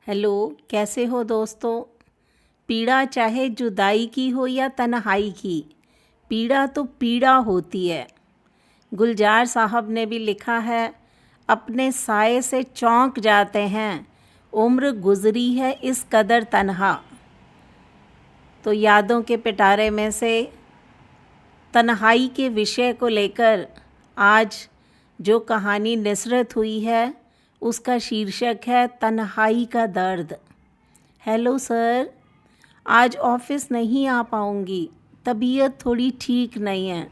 Hello, कैसे हो दोस्तों। पीड़ा चाहे जुदाई की हो या तन्हाई की, पीड़ा तो पीड़ा होती है। गुलजार साहब ने भी लिखा है, अपने साए से चौंक जाते हैं, उम्र गुजरी है इस कदर तन्हा। तो यादों के पिटारे में से तन्हाई के विषय को लेकर आज जो कहानी निसरत हुई है उसका शीर्षक है तन्हाई का दर्द। हेलो सर, आज ऑफिस नहीं आ पाऊंगी, तबीयत थोड़ी ठीक नहीं है,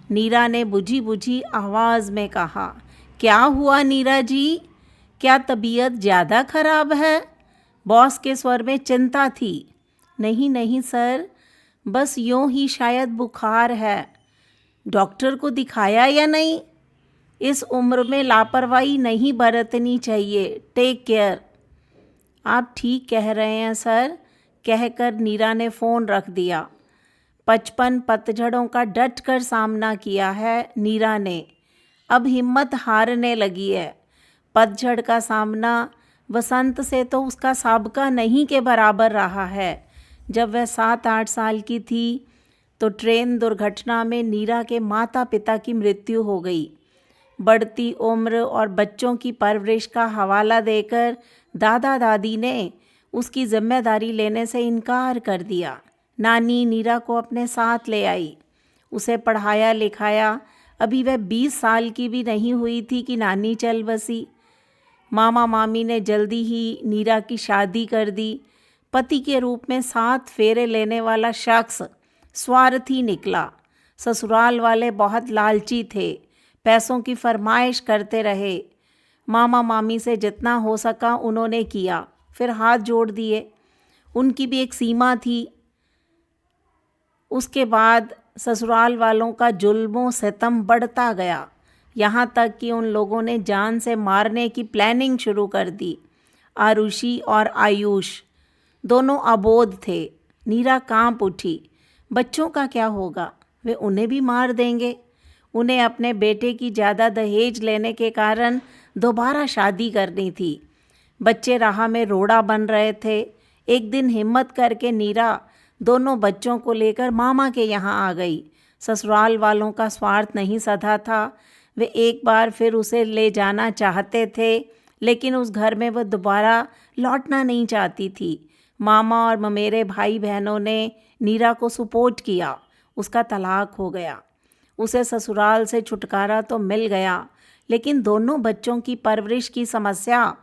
नीरा ने बुझी बुझी आवाज़ में कहा। क्या हुआ नीरा जी, क्या तबीयत ज़्यादा खराब है? बॉस के स्वर में चिंता थी। नहीं नहीं सर, बस यूं ही शायद बुखार है। डॉक्टर को दिखाया या नहीं? इस उम्र में लापरवाही नहीं बरतनी चाहिए। Take care. आप ठीक कह रहे हैं सर, कहकर नीरा ने फ़ोन रख दिया। 55 पतझड़ों का डट कर सामना किया है नीरा ने, अब हिम्मत हारने लगी है। पतझड़ का सामना वसंत से तो उसका साबका नहीं के बराबर रहा है। जब वह 7-8 साल की थी तो ट्रेन दुर्घटना में नीरा के माता पिता की मृत्यु हो गई। बढ़ती उम्र और बच्चों की परवरिश का हवाला देकर दादा दादी ने उसकी जिम्मेदारी लेने से इनकार कर दिया। नानी नीरा को अपने साथ ले आई, उसे पढ़ाया लिखाया। अभी वह 20 साल की भी नहीं हुई थी कि नानी चल बसी। मामा मामी ने जल्दी ही नीरा की शादी कर दी। पति के रूप में 7 फेरे लेने वाला शख्स स्वार्थी निकला। ससुराल वाले बहुत लालची थे, पैसों की फरमाइश करते रहे। मामा मामी से जितना हो सका उन्होंने किया, फिर हाथ जोड़ दिए। उनकी भी एक सीमा थी। उसके बाद ससुराल वालों का जुल्मों सितम बढ़ता गया, यहाँ तक कि उन लोगों ने जान से मारने की प्लानिंग शुरू कर दी। आरुषि और आयुष दोनों अबोध थे। नीरा कांप उठी। बच्चों का क्या होगा? वे उन्हें भी मार देंगे। उन्हें अपने बेटे की ज़्यादा दहेज लेने के कारण दोबारा शादी करनी थी। बच्चे राह में रोड़ा बन रहे थे। एक दिन हिम्मत करके नीरा दोनों बच्चों को लेकर मामा के यहाँ आ गई। ससुराल वालों का स्वार्थ नहीं सधा था। वे एक बार फिर उसे ले जाना चाहते थे, लेकिन उस घर में वह दोबारा लौटना नहीं चाहती थी। मामा और ममेरे भाई बहनों ने नीरा को सपोर्ट किया। उसका तलाक हो गया। उसे ससुराल से छुटकारा तो मिल गया, लेकिन दोनों बच्चों की परवरिश की समस्या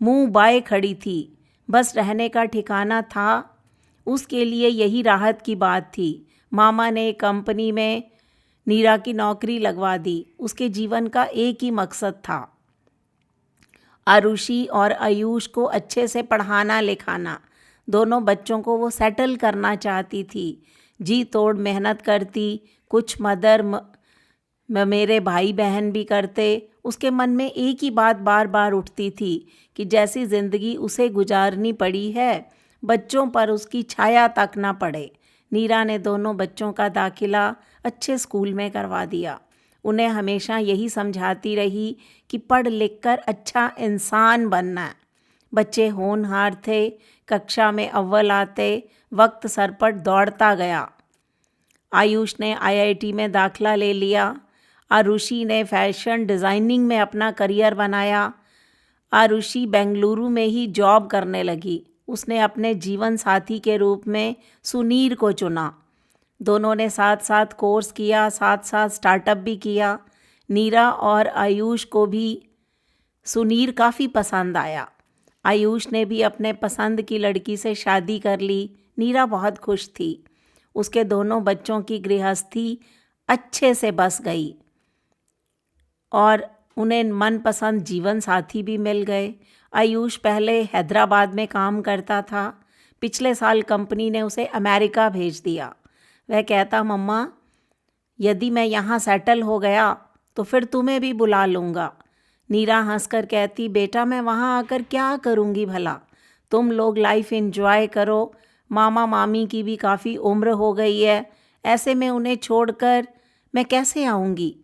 मुंह बाए खड़ी थी। बस रहने का ठिकाना था, उसके लिए यही राहत की बात थी। मामा ने एक कंपनी में नीरा की नौकरी लगवा दी। उसके जीवन का एक ही मकसद था, आरुषि और आयुष को अच्छे से पढ़ाना लिखाना। दोनों बच्चों को वो सेटल करना चाहती थी। जी तोड़ मेहनत करती, कुछ मदर मेरे भाई बहन भी करते। उसके मन में एक ही बात बार बार उठती थी कि जैसी ज़िंदगी उसे गुजारनी पड़ी है, बच्चों पर उसकी छाया तक ना पड़े। नीरा ने दोनों बच्चों का दाखिला अच्छे स्कूल में करवा दिया। उन्हें हमेशा यही समझाती रही कि पढ़ लिख कर अच्छा इंसान बनना है। बच्चे होनहार थे, कक्षा में अव्वल आते, वक्त सर पर दौड़ता गया। आयुष ने आईआईटी में दाखिला ले लिया। आरुषि ने फैशन डिज़ाइनिंग में अपना करियर बनाया। आरुषि बेंगलुरु में ही जॉब करने लगी। उसने अपने जीवन साथी के रूप में सुनीर को चुना। दोनों ने साथ साथ कोर्स किया, साथ साथ स्टार्टअप भी किया। नीरा और आयुष को भी सुनीर काफ़ी पसंद आया। आयुष ने भी अपने पसंद की लड़की से शादी कर ली। नीरा बहुत खुश थी। उसके दोनों बच्चों की गृहस्थी अच्छे से बस गई और उन्हें मनपसंद जीवन साथी भी मिल गए। आयुष पहले हैदराबाद में काम करता था। पिछले साल कंपनी ने उसे अमेरिका भेज दिया। वह कहता, मम्मा यदि मैं यहाँ सेटल हो गया तो फिर तुम्हें भी बुला लूँगा। नीरा हंसकर कहती, बेटा मैं वहाँ आकर क्या करूँगी भला? तुम लोग लाइफ एंजॉय करो। मामा मामी की भी काफ़ी उम्र हो गई है, ऐसे में उन्हें छोड़कर मैं कैसे आऊँगी?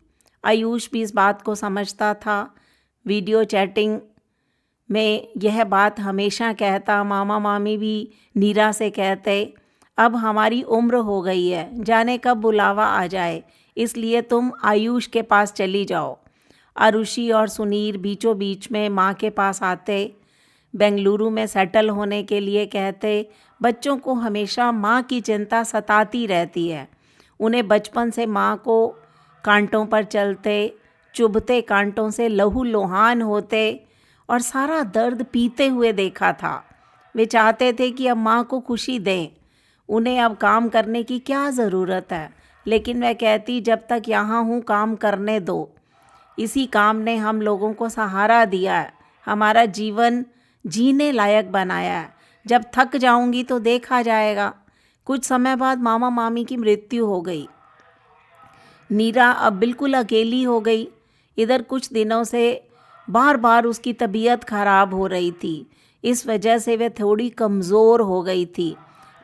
आयुष भी इस बात को समझता था। वीडियो चैटिंग में यह बात हमेशा कहता, मामा मामी भी नीरा से कहते, अब हमारी उम्र हो गई है, जाने कब बुलावा आ जाए, इसलिए तुम आयुष के पास चली जाओ। आरुषि और सुनीर बीचों बीच में माँ के पास आते, बेंगलुरु में सेटल होने के लिए कहते। बच्चों को हमेशा माँ की चिंता सताती रहती है। उन्हें बचपन से माँ को कांटों पर चलते, चुभते कांटों से लहूलुहान होते और सारा दर्द पीते हुए देखा था। वे चाहते थे कि अब माँ को खुशी दें, उन्हें अब काम करने की क्या ज़रूरत है, लेकिन वह कहती, जब तक यहाँ हूँ काम करने दो। इसी काम ने हम लोगों को सहारा दिया है, हमारा जीवन जीने लायक बनाया है। जब थक जाऊंगी तो देखा जाएगा। कुछ समय बाद मामा मामी की मृत्यु हो गई। नीरा अब बिल्कुल अकेली हो गई। इधर कुछ दिनों से बार बार उसकी तबीयत खराब हो रही थी। इस वजह से वह थोड़ी कमज़ोर हो गई थी।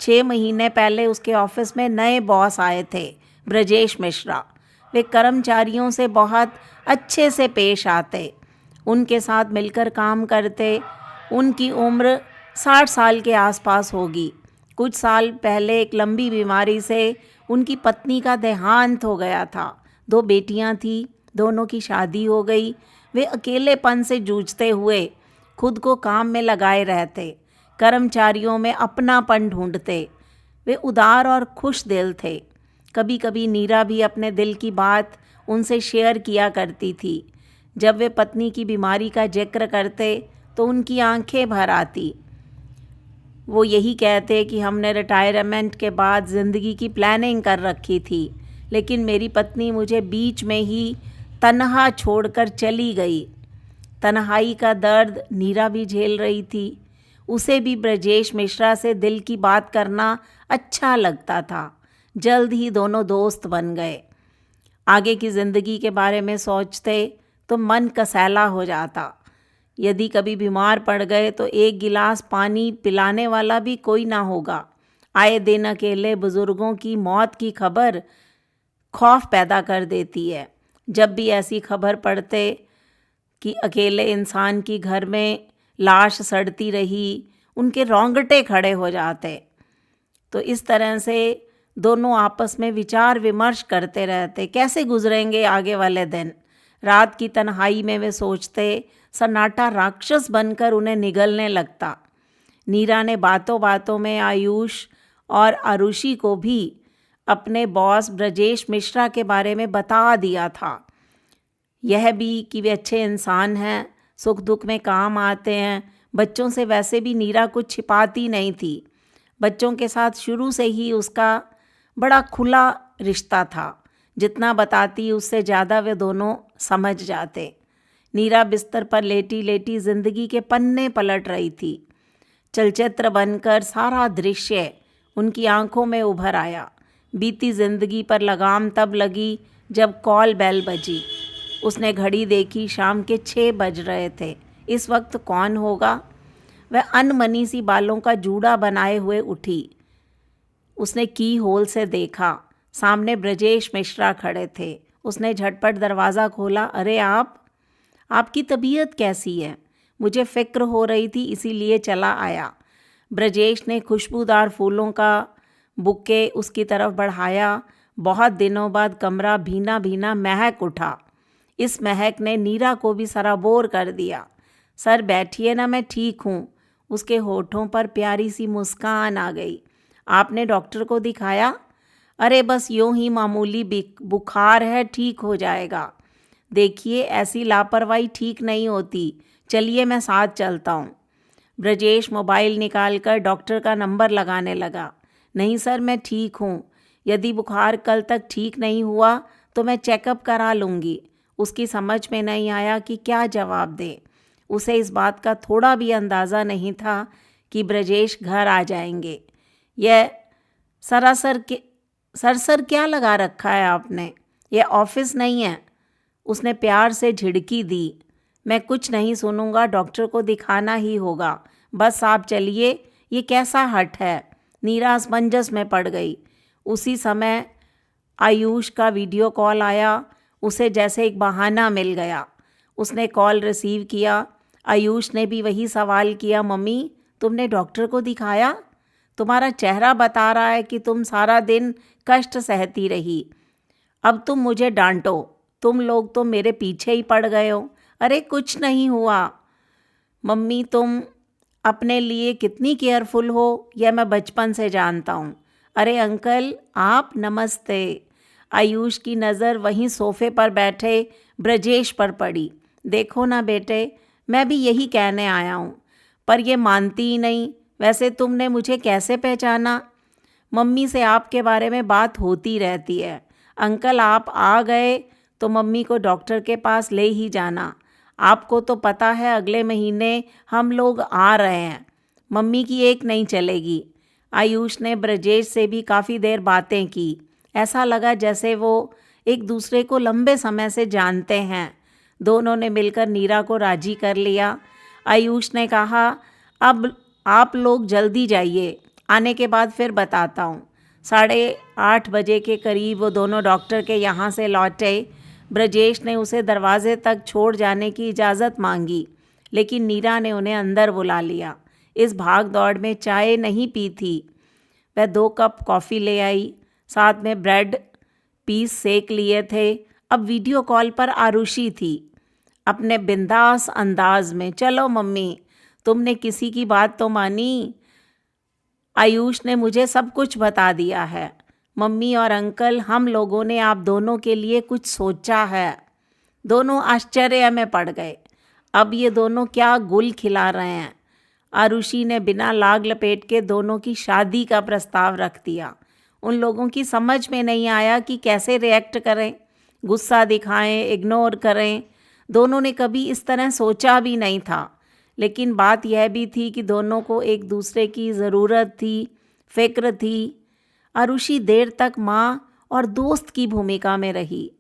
6 महीने पहले उसके ऑफिस में नए बॉस आए थे, ब्रजेश मिश्रा। वे कर्मचारियों से बहुत अच्छे से पेश आते, उनके साथ मिलकर काम करते। उनकी उम्र 60 साल के आसपास होगी। कुछ साल पहले एक लंबी बीमारी से उनकी पत्नी का देहांत हो गया था। 2 बेटियां थीं, दोनों की शादी हो गई। वे अकेलेपन से जूझते हुए खुद को काम में लगाए रहते, कर्मचारियों में अपनापन ढूंढते। वे उदार और खुश दिल थे। कभी कभी नीरा भी अपने दिल की बात उनसे शेयर किया करती थी। जब वे पत्नी की बीमारी का जिक्र करते तो उनकी आंखें भर आती। वो यही कहते कि हमने रिटायरमेंट के बाद ज़िंदगी की प्लानिंग कर रखी थी, लेकिन मेरी पत्नी मुझे बीच में ही तन्हा छोड़कर चली गई। तन्हाई का दर्द नीरा भी झेल रही थी। उसे भी ब्रजेश मिश्रा से दिल की बात करना अच्छा लगता था। जल्द ही दोनों दोस्त बन गए। आगे की ज़िंदगी के बारे में सोचते तो मन कसैला हो जाता। यदि कभी बीमार पड़ गए तो एक गिलास पानी पिलाने वाला भी कोई ना होगा। आए दिन अकेले बुज़ुर्गों की मौत की खबर खौफ पैदा कर देती है। जब भी ऐसी खबर पढ़ते कि अकेले इंसान की घर में लाश सड़ती रही, उनके रोंगटे खड़े हो जाते। तो इस तरह से दोनों आपस में विचार विमर्श करते रहते, कैसे गुजरेंगे आगे वाले दिन। रात की तन्हाई में वे सोचते, सन्नाटा राक्षस बनकर उन्हें निगलने लगता। नीरा ने बातों बातों में आयुष और आरुषि को भी अपने बॉस ब्रजेश मिश्रा के बारे में बता दिया था। यह भी कि वे अच्छे इंसान हैं, सुख दुख में काम आते हैं। बच्चों से वैसे भी नीरा कुछ छिपाती नहीं थी। बच्चों के साथ शुरू से ही उसका बड़ा खुला रिश्ता था। जितना बताती उससे ज़्यादा वे दोनों समझ जाते। नीरा बिस्तर पर लेटी लेटी जिंदगी के पन्ने पलट रही थी। चलचित्र बनकर सारा दृश्य उनकी आंखों में उभर आया। बीती जिंदगी पर लगाम तब लगी जब कॉल बेल बजी। उसने घड़ी देखी, शाम के 6 बज रहे थे। इस वक्त कौन होगा? वह अनमनी सी बालों का जूड़ा बनाए हुए उठी। उसने की होल से देखा, सामने ब्रजेश मिश्रा खड़े थे। उसने झटपट दरवाज़ा खोला। अरे आपकी तबीयत कैसी है? मुझे फ़िक्र हो रही थी, इसीलिए चला आया। ब्रजेश ने खुशबूदार फूलों का बुके उसकी तरफ बढ़ाया। बहुत दिनों बाद कमरा भीना भीना महक उठा। इस महक ने नीरा को भी सराबोर कर दिया। सर बैठिए ना, मैं ठीक हूँ। उसके होठों पर प्यारी सी मुस्कान आ गई। आपने डॉक्टर को दिखाया? अरे बस यूँ ही मामूली बुखार है, ठीक हो जाएगा। देखिए ऐसी लापरवाही ठीक नहीं होती। चलिए मैं साथ चलता हूँ। ब्रजेश मोबाइल निकालकर डॉक्टर का नंबर लगाने लगा। नहीं सर, मैं ठीक हूँ। यदि बुखार कल तक ठीक नहीं हुआ तो मैं चेकअप करा लूँगी। उसकी समझ में नहीं आया कि क्या जवाब दे। उसे इस बात का थोड़ा भी अंदाज़ा नहीं था कि ब्रजेश घर आ जाएंगे। यह सर क्या लगा रखा है आपने? यह ऑफिस नहीं है। उसने प्यार से झिड़की दी। मैं कुछ नहीं सुनूंगा, डॉक्टर को दिखाना ही होगा। बस आप चलिए, ये कैसा हट है? नीरा असमंजस में पड़ गई। उसी समय आयुष का वीडियो कॉल आया। उसे जैसे एक बहाना मिल गया। उसने कॉल रिसीव किया। आयुष ने भी वही सवाल किया, मम्मी तुमने डॉक्टर को दिखाया? तुम्हारा चेहरा बता रहा है कि तुम सारा दिन कष्ट सहती रही। अब तुम मुझे डांटो, तुम लोग तो मेरे पीछे ही पड़ गए हो। अरे कुछ नहीं हुआ मम्मी, तुम अपने लिए कितनी केयरफुल हो यह मैं बचपन से जानता हूँ। अरे अंकल आप, नमस्ते। आयुष की नज़र वहीं सोफे पर बैठे ब्रजेश पर पड़ी। देखो ना बेटे, मैं भी यही कहने आया हूँ, पर ये मानती ही नहीं। वैसे तुमने मुझे कैसे पहचाना? मम्मी से आपके बारे में बात होती रहती है। अंकल आप आ गए तो मम्मी को डॉक्टर के पास ले ही जाना। आपको तो पता है अगले महीने हम लोग आ रहे हैं, मम्मी की एक नहीं चलेगी। आयुष ने ब्रजेश से भी काफ़ी देर बातें की। ऐसा लगा जैसे वो एक दूसरे को लंबे समय से जानते हैं। दोनों ने मिलकर नीरा को राजी कर लिया। आयुष ने कहा, अब आप लोग जल्दी जाइए, आने के बाद फिर बताता हूँ। 8:30 बजे के करीब वो दोनों डॉक्टर के यहाँ से लौटे। ब्रजेश ने उसे दरवाजे तक छोड़ जाने की इजाज़त मांगी, लेकिन नीरा ने उन्हें अंदर बुला लिया। इस भाग दौड़ में चाय नहीं पी थी। वह 2 कप कॉफ़ी ले आई, साथ में ब्रेड पीस सेक लिए थे। अब वीडियो कॉल पर आरुषि थी, अपने बिंदास अंदाज में। चलो मम्मी, तुमने किसी की बात तो मानी? आयुष ने मुझे सब कुछ बता दिया है। मम्मी और अंकल, हम लोगों ने आप दोनों के लिए कुछ सोचा है। दोनों आश्चर्य में पड़ गए। अब ये दोनों क्या गुल खिला रहे हैं। आरुषि ने बिना लाग लपेट के दोनों की शादी का प्रस्ताव रख दिया। उन लोगों की समझ में नहीं आया कि कैसे रिएक्ट करें, गुस्सा दिखाएं, इग्नोर करें। दोनों ने कभी इस तरह सोचा भी नहीं था। लेकिन बात यह भी थी कि दोनों को एक दूसरे की ज़रूरत थी, फ़िक्र थी। आरुषि देर तक माँ और दोस्त की भूमिका में रही।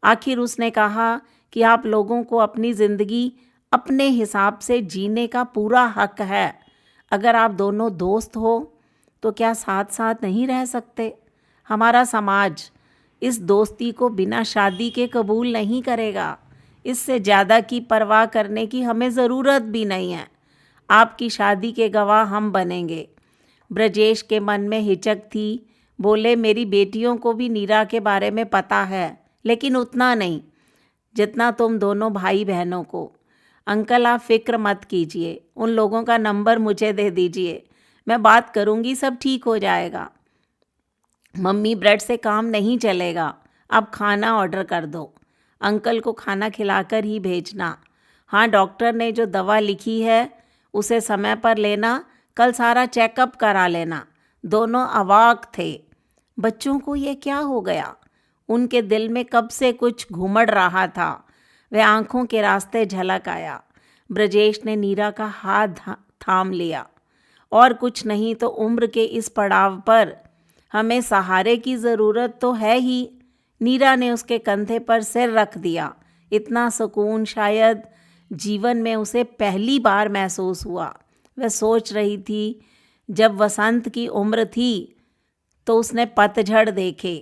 आखिर उसने कहा कि आप लोगों को अपनी ज़िंदगी अपने हिसाब से जीने का पूरा हक है। अगर आप दोनों दोस्त हो तो क्या साथ साथ नहीं रह सकते? हमारा समाज इस दोस्ती को बिना शादी के कबूल नहीं करेगा। इससे ज़्यादा की परवाह करने की हमें ज़रूरत भी नहीं है। आपकी शादी के गवाह हम बनेंगे। ब्रजेश के मन में हिचक थी। बोले, मेरी बेटियों को भी नीरा के बारे में पता है, लेकिन उतना नहीं जितना तुम दोनों भाई बहनों को। अंकल आप फ़िक्र मत कीजिए, उन लोगों का नंबर मुझे दे दीजिए, मैं बात करूँगी, सब ठीक हो जाएगा। मम्मी ब्रेड से काम नहीं चलेगा, अब खाना ऑर्डर कर दो। अंकल को खाना खिलाकर ही भेजना। हाँ, डॉक्टर ने जो दवा लिखी है उसे समय पर लेना, कल सारा चेकअप करा लेना। दोनों अवाक थे। बच्चों को ये क्या हो गया? उनके दिल में कब से कुछ घुमड़ रहा था। वह आंखों के रास्ते झलक आया। ब्रजेश ने नीरा का हाथ थाम लिया। और कुछ नहीं तो उम्र के इस पड़ाव पर हमें सहारे की ज़रूरत तो है ही। नीरा ने उसके कंधे पर सिर रख दिया। इतना सुकून शायद जीवन में उसे पहली बार महसूस हुआ। वह सोच रही थी, जब वसंत की उम्र थी तो उसने पतझड़ देखे।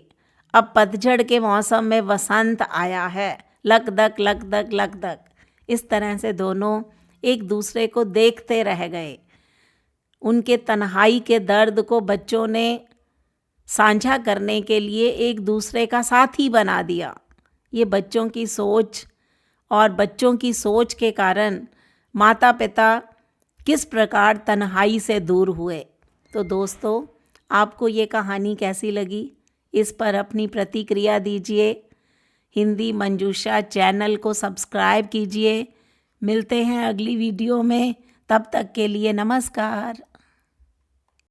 अब पतझड़ के मौसम में वसंत आया है। लकदक लकदक लकदक। इस तरह से दोनों एक दूसरे को देखते रह गए। उनके तन्हाई के दर्द को बच्चों ने साझा करने के लिए एक दूसरे का साथी बना दिया। ये बच्चों की सोच और बच्चों की सोच के कारण माता पिता किस प्रकार तन्हाई से दूर हुए। तो दोस्तों, आपको ये कहानी कैसी लगी? इस पर अपनी प्रतिक्रिया दीजिए। हिंदी मंजूषा चैनल को सब्सक्राइब कीजिए। मिलते हैं अगली वीडियो में। तब तक के लिए नमस्कार।